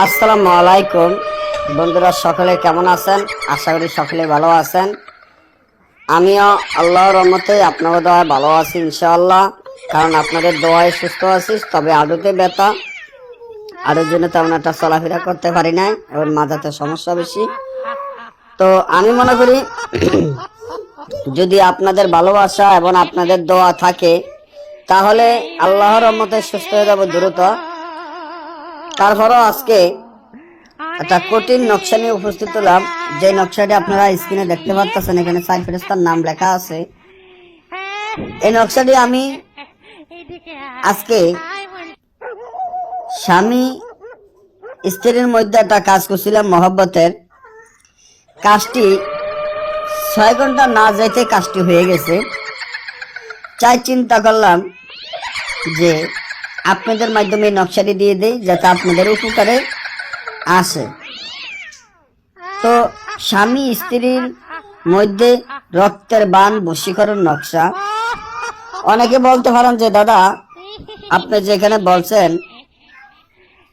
আসসালামু আলাইকুম বন্ধুরা, সকলে কেমন আছেন? আশা করি সকলে ভালো আছেন। আমিও আল্লাহর রহমতে আপনাদের দোয়ায় ভালো আছি ইনশাআল্লাহ। কারণ আপনাদের দোয়ায় সুস্থ আছি, তবে আদতে ব্যথা, আরোর জন্য তেমন একটা চলাফেরা করতে পারি না, এবং মাথাতে সমস্যা বেশি। তো আমি মনে করি যদি আপনাদের ভালোবাসা এবং আপনাদের দোয়া থাকে তাহলে আল্লাহর রহমতে সুস্থ হয়ে যাব দ্রুত। তারপরও আজকে একটা কঠিন নকশা নিয়ে উপস্থিত হলাম। যে নকশাটি আপনারা স্ক্রিনে দেখতে পাচ্ছেন, এখানে সাইড ফেরেশতার নাম লেখা আছে। এই নকশাটি আমি আজকে স্বামী স্ত্রীর মধ্যে একটা কাজ করছিলাম, মহব্বতের কাজটি 6 ঘন্টা না যাইতে কাজটি হয়ে গেছে। চাই চিন্তা করলাম যে আপনাদের মাধ্যমে নকশাটি দিয়ে দেই, যাতে আপনাদের উপকারে আসে। তো স্বামী স্ত্রীর মধ্যে রক্তের বান বশীকরণ নকশা। অনেকে বলতে পারেন যে দাদা, আপনি যেখানে বলছেন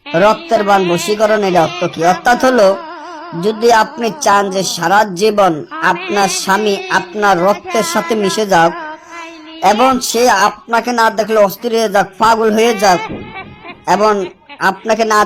রক্তের বান বশীকরণ, এর অর্থ কি? অর্থাৎ হলো, যদি আপনি চান যে সারা জীবন আপনার স্বামী আপনার রক্তের সাথে মিশে যাক এবং সে আপনাকে না দেখলে অস্থির হয়ে যাক, পাগল হয়ে যাক, এবং আপনাকে না